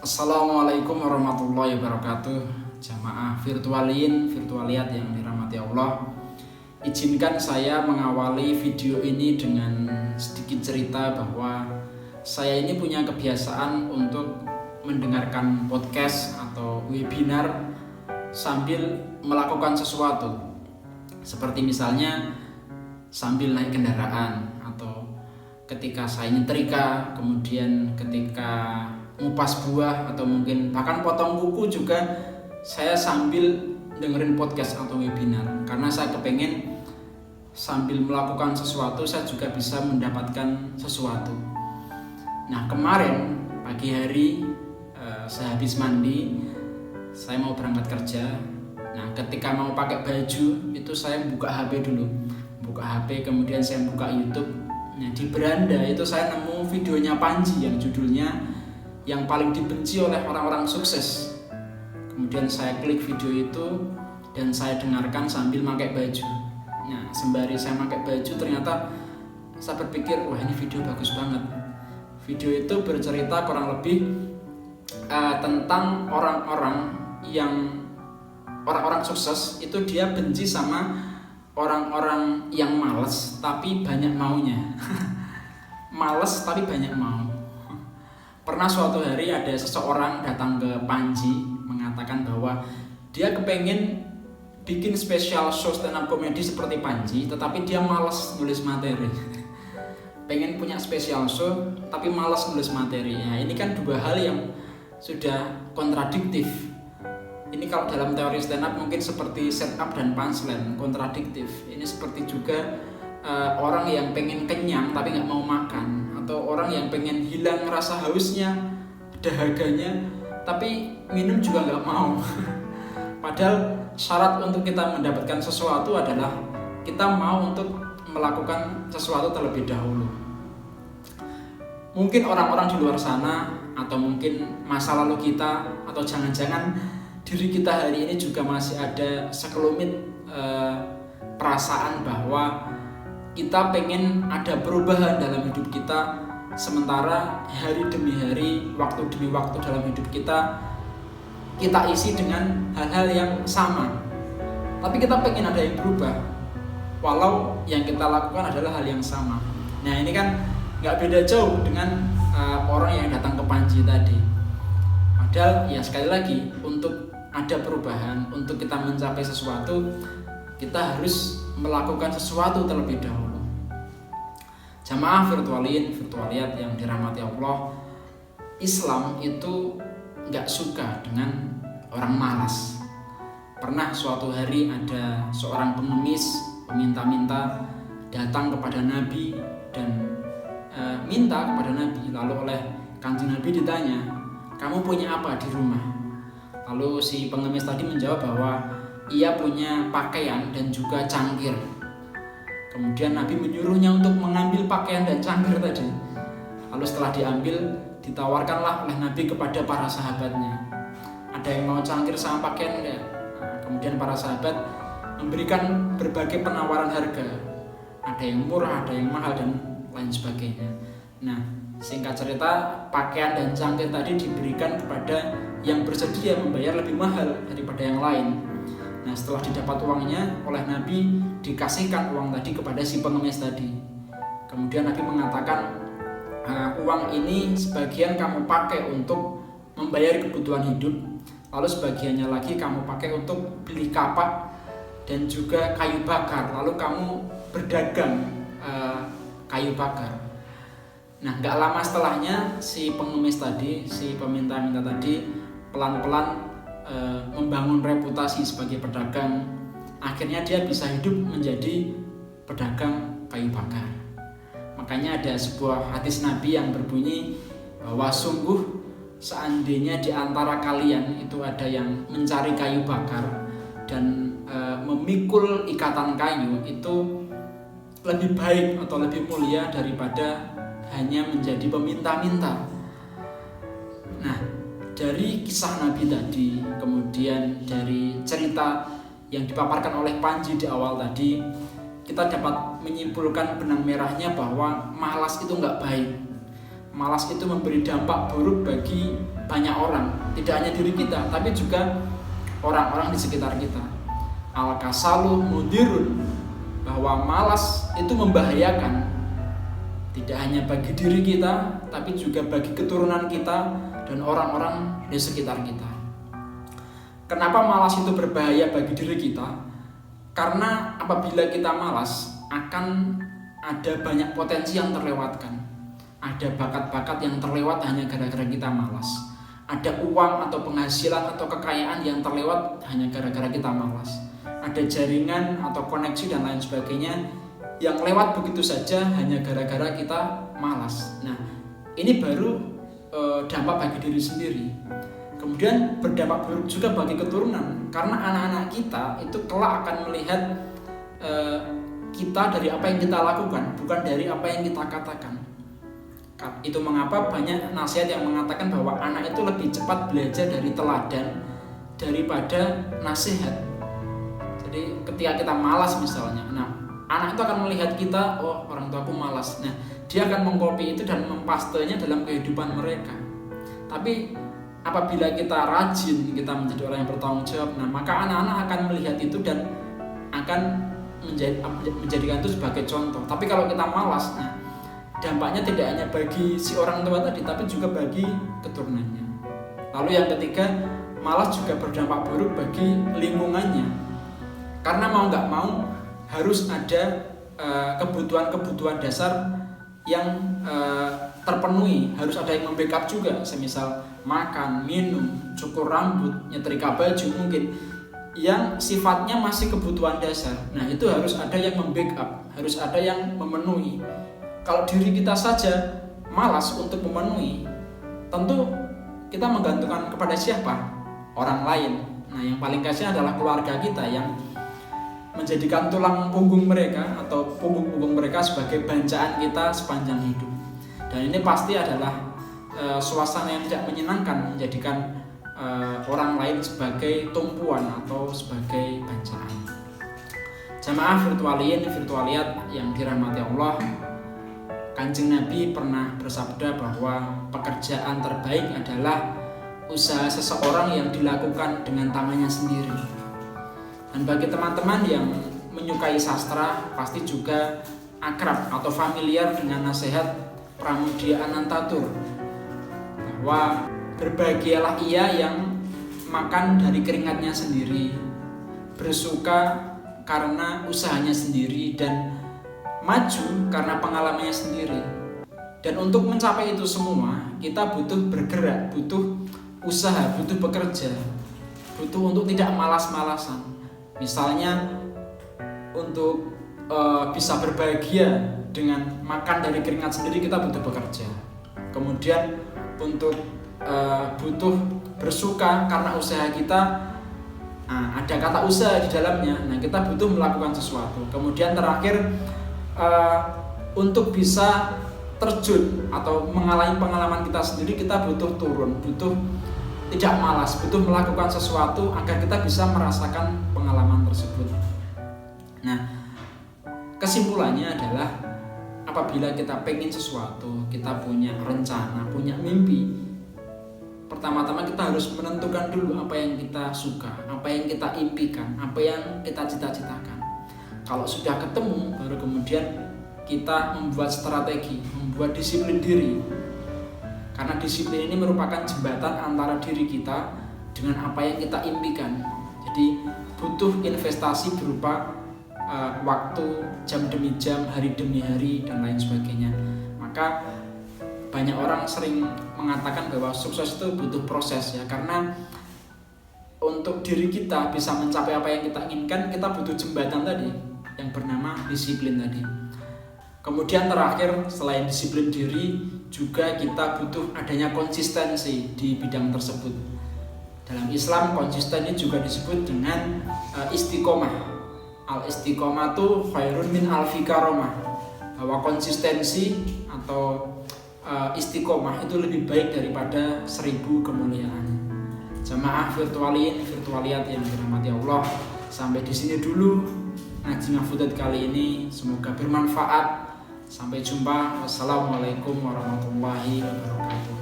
Assalamualaikum warahmatullahi wabarakatuh. Jamaah virtualiat yang dirahmati Allah. Izinkan saya mengawali video ini dengan sedikit cerita bahwa saya ini punya kebiasaan untuk mendengarkan podcast atau webinar sambil melakukan sesuatu. Seperti misalnya sambil naik kendaraan, atau ketika saya nyetrika, kemudian ketika ngupas buah, atau mungkin bahkan potong kuku juga saya sambil dengerin podcast atau webinar, karena saya kepengen sambil melakukan sesuatu saya juga bisa mendapatkan sesuatu. Nah, kemarin pagi hari saya habis mandi, saya mau berangkat kerja. Nah, ketika mau pakai baju itu saya buka HP dulu, kemudian saya buka YouTube. Nah, di beranda itu saya nemu videonya Panji yang judulnya yang paling dibenci oleh orang-orang sukses. Kemudian saya klik video itu dan saya dengarkan sambil pakai baju. Nah, sembari saya pakai baju ternyata saya berpikir, wah ini video bagus banget. Video itu bercerita kurang lebih tentang orang-orang sukses itu dia benci sama orang-orang yang malas tapi banyak maunya. Malas tapi banyak mau. Pernah suatu hari ada seseorang datang ke Panji mengatakan bahwa dia kepengen bikin special show stand up comedy seperti Panji, tetapi dia malas nulis materi. Pengen punya special show tapi malas nulis materi. Nah, ini kan dua hal yang sudah kontradiktif. Ini kalau dalam teori stand up mungkin seperti set up dan punchline, kontradiktif. Ini seperti juga orang yang pengen kenyang tapi nggak mau makan, atau orang yang pengen hilang rasa hausnya, dahaganya, tapi minum juga nggak mau. Padahal syarat untuk kita mendapatkan sesuatu adalah kita mau untuk melakukan sesuatu terlebih dahulu. Mungkin orang-orang di luar sana, atau mungkin masa lalu kita, atau jangan-jangan diri kita hari ini juga masih ada sekelumit perasaan bahwa kita pengen ada perubahan dalam hidup kita, sementara hari demi hari, waktu demi waktu dalam hidup kita isi dengan hal-hal yang sama. Tapi kita pengen ada yang berubah, walau yang kita lakukan adalah hal yang sama. Nah, ini kan gak beda jauh dengan orang yang datang ke Panji tadi. Padahal ya sekali lagi, untuk ada perubahan, untuk kita mencapai sesuatu, kita harus melakukan sesuatu terlebih dahulu. Jamaah virtualiat yang dirahmati Allah, Islam itu gak suka dengan orang malas. Pernah suatu hari ada seorang pengemis meminta-minta datang kepada Nabi dan minta kepada Nabi. Lalu oleh Kanjeng Nabi ditanya, kamu punya apa di rumah? Lalu si pengemis tadi menjawab bahwa ia punya pakaian dan juga cangkir. Kemudian Nabi menyuruhnya untuk mengambil pakaian dan cangkir tadi. Lalu setelah diambil, ditawarkanlah oleh Nabi kepada para sahabatnya. Ada yang mau cangkir sama pakaian enggak? Nah, kemudian para sahabat memberikan berbagai penawaran harga. Ada yang murah, ada yang mahal, dan lain sebagainya. Nah, singkat cerita, pakaian dan cangkir tadi diberikan kepada yang bersedia membayar lebih mahal daripada yang lain. Nah, setelah didapat uangnya oleh Nabi, dikasihkan uang tadi kepada si pengemis tadi. Kemudian Nabi mengatakan, uang ini sebagian kamu pakai untuk membayar kebutuhan hidup, lalu sebagiannya lagi kamu pakai untuk beli kapak dan juga kayu bakar, lalu kamu berdagang kayu bakar. Nah, gak lama setelahnya si pengemis tadi, si peminta-minta tadi pelan-pelan membangun reputasi sebagai pedagang. Akhirnya dia bisa hidup menjadi pedagang kayu bakar. Makanya ada sebuah hadis Nabi yang berbunyi bahwa sungguh seandainya di antara kalian itu ada yang mencari kayu bakar dan memikul ikatan kayu, itu lebih baik atau lebih mulia daripada hanya menjadi peminta-minta. Nah, dari kisah Nabi tadi, kemudian dari cerita yang dipaparkan oleh Panji di awal tadi, kita dapat menyimpulkan benang merahnya bahwa malas itu nggak baik. Malas itu memberi dampak buruk bagi banyak orang, tidak hanya diri kita tapi juga orang-orang di sekitar kita. Al-kasalu mudirun, bahwa malas itu membahayakan tidak hanya bagi diri kita tapi juga bagi keturunan kita dan orang-orang di sekitar kita. Kenapa malas itu berbahaya bagi diri kita? Karena apabila kita malas akan ada banyak potensi yang terlewatkan. Ada bakat-bakat yang terlewat hanya gara-gara kita malas. Ada uang atau penghasilan atau kekayaan yang terlewat hanya gara-gara kita malas. Ada jaringan atau koneksi dan lain sebagainya yang lewat begitu saja hanya gara-gara kita malas. Nah, ini baru dampak bagi diri sendiri. Kemudian berdampak buruk juga bagi keturunan, karena anak-anak kita itu kelak akan melihat kita dari apa yang kita lakukan, bukan dari apa yang kita katakan. Itu mengapa banyak nasihat yang mengatakan bahwa anak itu lebih cepat belajar dari teladan daripada nasihat. Jadi ketika kita malas misalnya, nah anak itu akan melihat kita, oh orang tuaku malas. Nah dia akan mengkopi itu dan mempastenya dalam kehidupan mereka. Tapi apabila kita rajin, kita menjadi orang yang bertanggung jawab, nah maka anak-anak akan melihat itu dan akan menjadikan itu sebagai contoh. Tapi kalau kita malas, nah dampaknya tidak hanya bagi si orang tua tadi, tapi juga bagi keturunannya. Lalu yang ketiga, malas juga berdampak buruk bagi lingkungannya. Karena mau nggak mau harus ada kebutuhan-kebutuhan dasar yang terpenuhi, harus ada yang membackup juga, semisal makan, minum, cukur rambut, nyetrika baju mungkin, yang sifatnya masih kebutuhan dasar. Nah itu harus ada yang membackup, harus ada yang memenuhi. Kalau diri kita saja malas untuk memenuhi, tentu kita menggantungkan kepada siapa? Orang lain. Nah yang paling kasihan adalah keluarga kita yang menjadikan tulang punggung mereka atau punggung-punggung mereka sebagai bancaan kita sepanjang hidup. Dan ini pasti adalah suasana yang tidak menyenangkan, menjadikan orang lain sebagai tumpuan atau sebagai bancaan. Jamaah virtualiat yang dirahmati Allah, Kanjeng Nabi pernah bersabda bahwa pekerjaan terbaik adalah usaha seseorang yang dilakukan dengan tangannya sendiri. Dan bagi teman-teman yang menyukai sastra pasti juga akrab atau familiar dengan nasihat Pramudia Anantatur, bahwa berbahagialah ia yang makan dari keringatnya sendiri, bersuka karena usahanya sendiri, dan maju karena pengalamannya sendiri. Dan untuk mencapai itu semua kita butuh bergerak, butuh usaha, butuh bekerja, butuh untuk tidak malas-malasan. Misalnya untuk bisa berbahagia dengan makan dari keringat sendiri kita butuh bekerja. Kemudian untuk butuh bersuka karena usaha kita, ada kata usaha di dalamnya. Nah kita butuh melakukan sesuatu. Kemudian terakhir untuk bisa terjun atau mengalami pengalaman kita sendiri kita butuh turun, butuh tidak malas, butuh melakukan sesuatu agar kita bisa merasakan pengalaman tersebut. Nah, kesimpulannya adalah apabila kita pengen sesuatu, kita punya rencana, punya mimpi, pertama-tama kita harus menentukan dulu apa yang kita suka, apa yang kita impikan, apa yang kita cita-citakan. Kalau sudah ketemu, baru kemudian kita membuat strategi, membuat disiplin diri. Karena disiplin ini merupakan jembatan antara diri kita dengan apa yang kita impikan. Jadi butuh investasi berupa waktu, jam demi jam, hari demi hari, dan lain sebagainya. Maka banyak orang sering mengatakan bahwa sukses itu butuh proses ya, karena untuk diri kita bisa mencapai apa yang kita inginkan, kita butuh jembatan tadi yang bernama disiplin tadi. Kemudian terakhir, selain disiplin diri, juga kita butuh adanya konsistensi di bidang tersebut. Dalam Islam, konsisten ini juga disebut dengan istiqomah. Al-istiqomah itu khairun min alfi karomah. Bahwa konsistensi atau istiqomah itu lebih baik daripada 1000 kemuliaan. Jamaah virtualiat yang dirahmati Allah, sampai di sini dulu ngaji Ngafudat kali ini, semoga bermanfaat. Sampai jumpa. Wassalamualaikum warahmatullahi wabarakatuh.